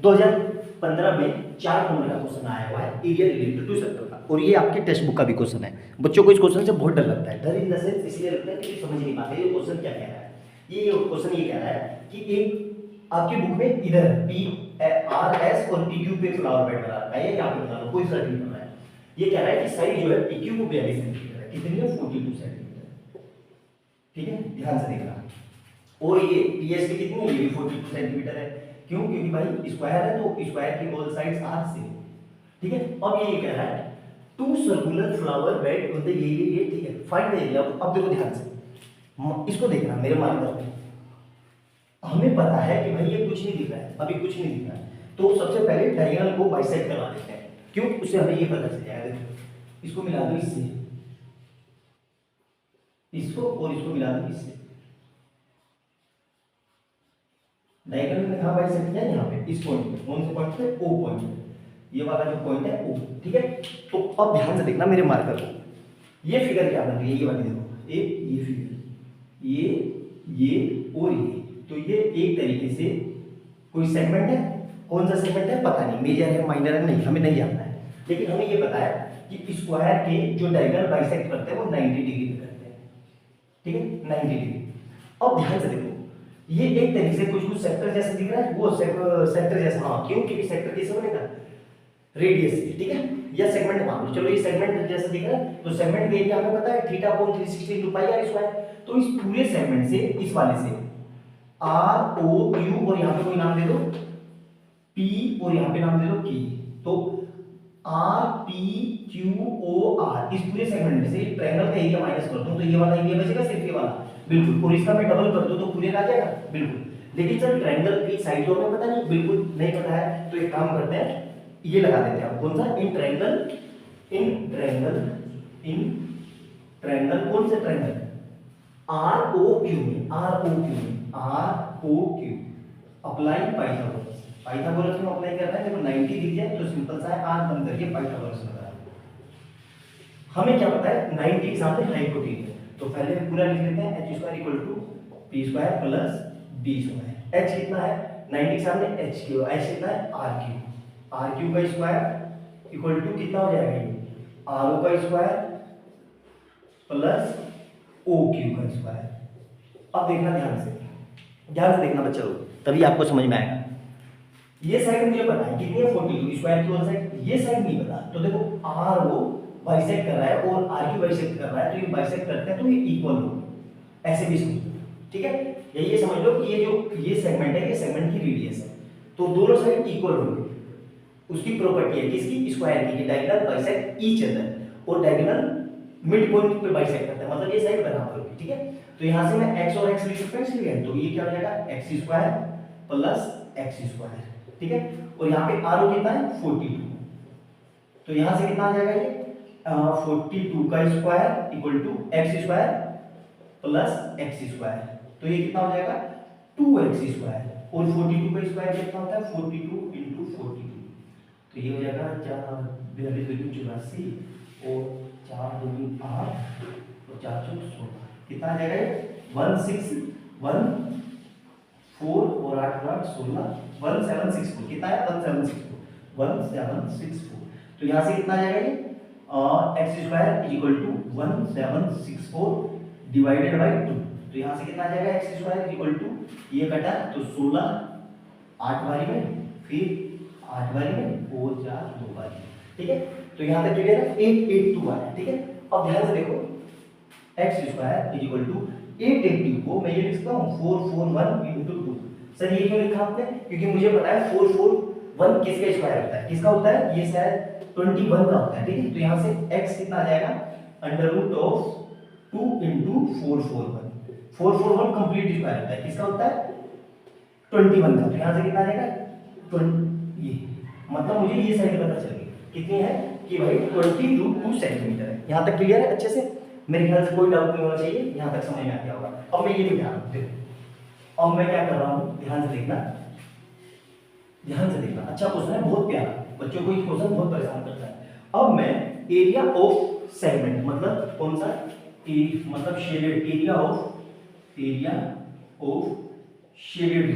2015 में 4 नंबर का क्वेश्चन आया हुआ है एरिया रिलेटेड टू सेक्टर का, और ये आपके टेक्स्ट बुक का भी क्वेश्चन है। बच्चों को इस क्वेश्चन से बहुत डर लगता है, डर इन द सेंस इसलिए लगता है कि समझ नहीं पाते ये क्वेश्चन क्या कह रहा है। ये क्वेश्चन ये कह रहा है कि एक आपकी बुक में इधर पी आर एस और पी क्यू पे फ्लावर बेड बना रखा है, यहाँ पे बना लो, कोई फर्क नहीं पड़ रहा है। ये कह रहा है कि साइड जो है पी क्यू को 42 सेंटीमीटर है, कितनी है 42 सेंटीमीटर, ठीक है, ध्यान से देखना। और ये पी एस की कितनी है, ये भी 42 सेंटीमीटर है। क्यों? क्योंकि भाई स्क्वायर है तो स्क्वायर की ऑल साइड्स आर सेम, ठीक है। अब ये कह रहा है two circular flower bed on the ये ठीक है, फाइंड द एरिया। अब देखो ध्यान से, इसको देखना मेरे मार्कर में, हमें पता है कि भाई ये कुछ नहीं दिख रहा है, अभी कुछ नहीं दिख रहा है, तो सबसे पहले डायगोनल को बाइसेक्ट करवा देते हैं। क्यों? उससे हमें ये पता चल जाएगा। देखो इसको मिला दो इससे, इसको और इसको मिला दो इससे, डायगोनल में कहां बाइसेक्ट किया? यहाँ पे, इस पॉइंट पे। कौन से पॉइंट पे? ओ पॉइंट पे, ये वाला जो पॉइंट है ओ, ठीक है। तो अब ध्यान से देखना मेरे मार्कर को, ये फिगर क्या बन रही है, ये वाली देखो, ये फिगर, ये और ये, तो ये एक तरीके से कोई सेगमेंट है। कौन सा सेगमेंट है पता नहीं, मेजर है माइनर है नहीं, हमें नहीं जानना है, लेकिन हमें ये पता है कि स्क्वायर के जो डायगोनल बाइसेक्ट करते हैं वो 90 डिग्री पे करते हैं, ठीक है, 90 डिग्री। अब ध्यान से देखो, ये एक तरीके से कुछ सेक्टर जैसा दिख रहा है, वो सेक्टर जैसा, हाँ क्यों? क्योंकि सेक्टर कैसे बनेगा? रेडियस से, ठीक है, या सेगमेंट मान लो, चलो ये सेगमेंट जैसा दिख रहा है, तो सेगमेंट का एरिया हमें पता है थीटा कोण 360 into पाई आर स्क्वायर। तो इस पूरे सेगमेंट से, इस वाले से आर ओ क्यू, और यहाँ पे कोई नाम दे दो पी, और यहाँ पे नाम दे दो की, तो R P Q O R, इस पूरे सेगमेंट में से ट्रायंगल का एरिया माइनस कर दूं तो ये वाला एरिया बचेगा, सिर्फ ये वाला, बिल्कुल, और इसका मैं डबल कर दूं तो पूरे का आ जाएगा, बिल्कुल। लेकिन सर ट्रायंगल की साइड तो हमें पता नहीं, बिल्कुल नहीं पता है, तो एक काम करते हैं, ये लगा देते हैं, कौन सा? इन ट्रायंगल कौन सा ट्रायंगल? आर ओ क्यू में, अप्लाई पाइथागोरस में अप्लाई करना है। देखो 90 दिख जाए तो सिंपल सा है, आर बंद करके पाइथागोरस लगा। हमें क्या पता है 90 के सामने हाइपोटेन्यूज है, तो पहले पूरा लिख लेते हैं, h square equal to p square plus b square. h कितना है 90 के सामने? h क्यू, h कितना है? r क्यू का स्क्वायर इक्वल टू कितना हो जाएगा? ये r o का स्क्वायर प्लस o क्यू का स्क्वायर। अब देखना ध्यान से देखना बच्चा लोग, तभी आपको समझ में आएगा। ये साइड मुझे पता है कितनी है 42 स्क्वायर की होल साइड, ये साइड नहीं पता, तो देखो आर वो बाइसेक्ट कर रहा है और आर क्यू बाइसेक्ट कर रहा है, तो ये बाइसेक्ट करते हैं तो ये इक्वल हो, ऐसे भी समझो, ठीक है। ये समझ लो कि ये जो ये सेगमेंट है, ये सेगमेंट की रेडियस है, तो दोनों साइड इक्वल होंगे। उसकी प्रॉपर्टी है किसकी? स्क्वायर की, डायगोनल बाइसेक्ट ईच अदर, और डायगोनल मिड पॉइंट पे बाइसेक्ट करता है, मतलब ये साइड बराबर होगी, ठीक है। तो यहां से मैं x और x लिख सकता हूं, इसलिए तो ये क्या हो जाएगा x square plus x square, ठीक है। और यहाँ पे r कितना है 42, तो यहाँ से कितना आ जाएगा ये 42 का square equal to x square plus x square, तो ये कितना हो जाएगा 2x स्क्वायर, और 42 का स्क्वायर कितना होता है 42 into 42, तो ये हो जाएगा 42 और 4 2 8 और 4 4 16, कितना आ जाएगा ये 1614 और 8 8 16 1764, कितना है 1764, तो यहाँ से कितना आ जाएगा ये x square equal to 1764 divided by 2, तो यहाँ से कितना आ जाएगा x स्क्वायर इक्वल टू, ये कटा तो 16 8 बारी में, फिर 8 बारी में और 4 2 बारी, ठीक है। तो यहाँ तक क्लियर है, 882 आया, ठीक है। अब ध्यान से देखो x स्क्वायर इक्वल टू 882 को मैं ये लिख सकता हूँ 441 into 2। सर ये क्यों लिखा आपने? क्योंकि मुझे पता है 441 किसका स्क्वायर होता है, किसका होता है, ये शायद 21 का होता है, ठीक है। तो यहाँ से x कितना आ जाएगा under root of 2 into 441 complete square होता है, किसका होता है 21 का, तो यहाँ से कितना आ जाएगा 20, ये मतलब मुझे ये साइड पता चल गई कितनी है कि भाई 22 सेंटीमीटर है। यहाँ तक क्लियर है अच्छे से? मेरे ख्याल से कोई डाउट नहीं होना चाहिए, यहाँ तक समझ में आ गया होगा। अब मैं ये भी ध्यान देखो, अब मैं क्या कर रहा हूँ, ध्यान से देखना, अच्छा क्वेश्चन है, बहुत प्यारा, बच्चों को ये क्वेश्चन बहुत परेशान करता है। अब मैं एरिया ऑफ सेगमेंट, मतलब कौन सा मतलब shaded area of shaded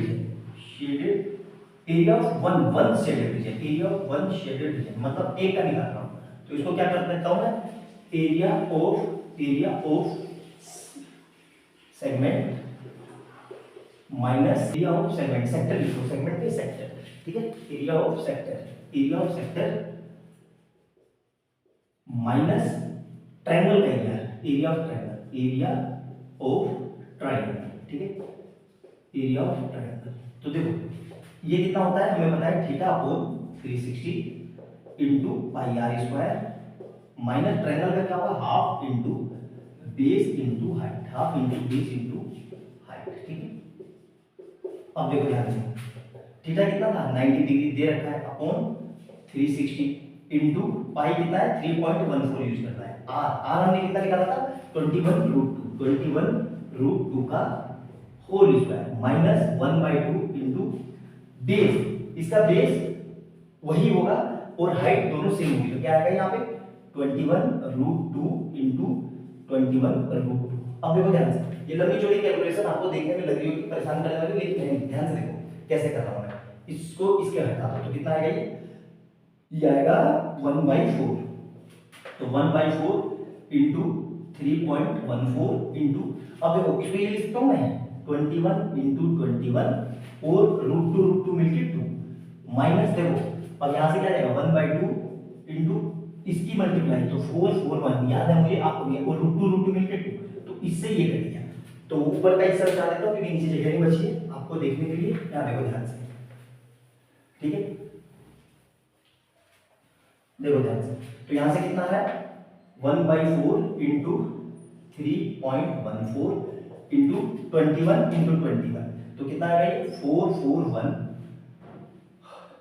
area of one shaded region, area of one shaded region मतलब एक का निकाल रहा हूं, तो इसको क्या कर देता हूं मैं, area of segment minus area of segment, sector लिखो, सेगमेंट पे सेक्टर, ठीक है, area of sector minus triangle का एरिया ऑफ ट्रायंगल, ठीक है, एरिया ऑफ ट्रायंगल। तो देखो ये कितना होता है, हमें पता है theta upon 360 into pi R square minus triangle का क्या होगा, half into base into height, half into base into height, ठीक है। अब देखो ध्यान से, थीटा कितना था 90 डिग्री दे रखा है, अपॉन 360 इंटू पाई कितना है 3.14 यूज करना है, आर हमने कितना निकाला था 21√2 का whole square minus 1/2 into base, इसका बेस वही होगा और हाइट दोनों सेम होगी, तो क्या आएगा यहाँ पे 21√2 इंटू 21√2। अब देखो ध्यान से, ये लंबी चौड़ी कैलकुलेशन आपको देखने में लग रही होगी परेशान करने वाली, लेकिन नहीं, ध्यान से देखो कैसे कर रहा हूं मैं इसको, इसके हटा दो तो कितना आएगा ये आएगा 1/4, तो 1/4 इंटू 3.14 इंटू, अब देखो इसको ये लिख सकता हूं मैं 21 इंटू 21 और √2 मिलके 2 माइनस, देखो अब यहां से क्या जाएगा 1/2 इंटू इसकी मल्टीप्लाई, तो 441 याद है मुझे, आपको भी, और √2 मिलके 2, तो इससे ये कर दिया, तो ऊपर का हिस्सा हटा देता हूं क्योंकि नीचे जगह नहीं बची है आपको देखने के लिए, यहां देखो ध्यान से, ठीक है, देखो ध्यान से, तो यहां से कितना है 1/4 इंटू 3.14 इंटू 21 इंटू 21, तो कितना आएगा ये 441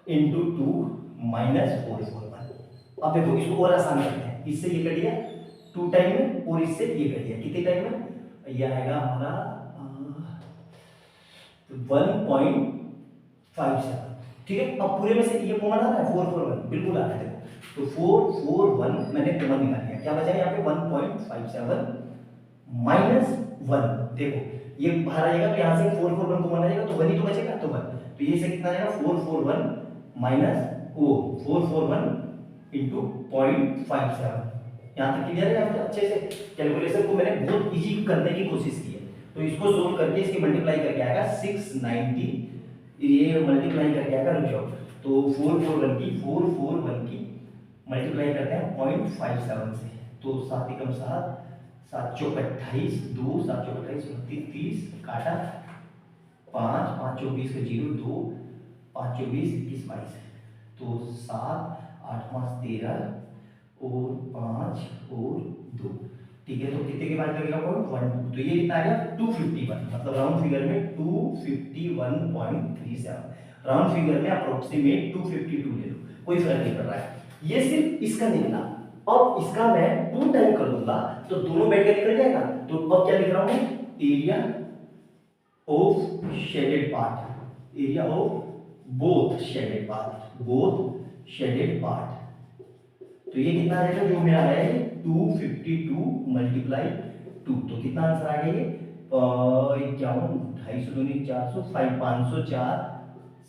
इंटू 2 माइनस 441। अब देखो इसको और आसान करते हैं, इससे ये कट गया 2 टाइम में और इससे ये कट गया कितने टाइम में, ये आएगा हमारा 1.57, ठीक है। अब पूरे में से ये कॉमन आ रहा है 441 बिल्कुल आ रहा है, तो 441 मैंने कॉमन निकाल लिया, क्या बचा यहाँ पे 1.57 माइनस 1, देखो ये बाहर आएगा तो यहाँ से 441 कॉमन आ जाएगा, तो 1 ही तो बचेगा, तो 1, तो ये से कितना आ जाएगा 441 माइनस ओ 441 इंटू 0.57, यहाँ तक क्लियर है आपको अच्छे से, कैलकुलेशन को मैंने बहुत इजी करने की कोशिश की है, तो इसको सोल्व करके इसकी मल्टीप्लाई करके आएगा 690, ये मल्टीप्लाई करके आएगा, रुक जाओ, तो 441 की मल्टीप्लाई करते हैं 0.57 से, तो 7 एकम 7, 7 चौक 28, 2 7 चौक 28 30 काटा 5 5 चौक 20 का 0 2 5 चौक 20 21 22, तो 7 8 5 13 और 5 और 2, ठीक है, तो कितने के बाद लगेगा 1, तो ये कितना आएगा 251, मतलब राउंड फिगर में 251.37, राउंड फिगर में अप्रोक्सीमेट 252 ले लो, कोई फर्क नहीं पड़ रहा है, ये सिर्फ इसका निकला। अब इसका मैं 2 टाइम कर दूंगा तो दोनों बैठ के निकल जाएगा, तो अब क्या लिख रहा हूं, area of shaded part, area of both shaded part, तो ये कितना आ जाएगा, जो मेरा है 252 मल्टीप्लाई 2, तो कितना आंसर आ गया ये 51 250 400 504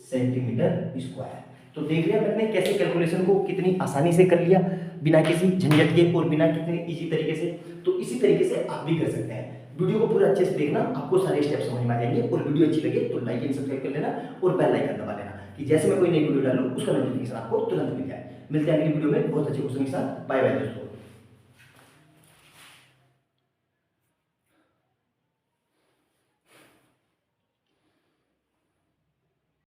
सेंटीमीटर स्क्वायर। तो देख लिया मैंने कैसे कैलकुलेशन को कितनी आसानी से कर लिया, बिना किसी झंझट के और बिना कितने इजी तरीके से, तो इसी तरीके से आप भी कर सकते हैं। वीडियो को पूरा अच्छे से देखना, आपको सारे स्टेप्स समझ में आ जाएंगे, और वीडियो अच्छी लगे तो लाइक एंड सब्सक्राइब कर लेना और बेल आइकन दबा लेना कि जैसे मैं कोई नई वीडियो डालूं उसका नोटिफिकेशन आपको तुरंत मिल जाए। मिलते हैं अगली वीडियो में बहुत अच्छे क्वेश्चन के साथ, बाय बाय दोस्तों।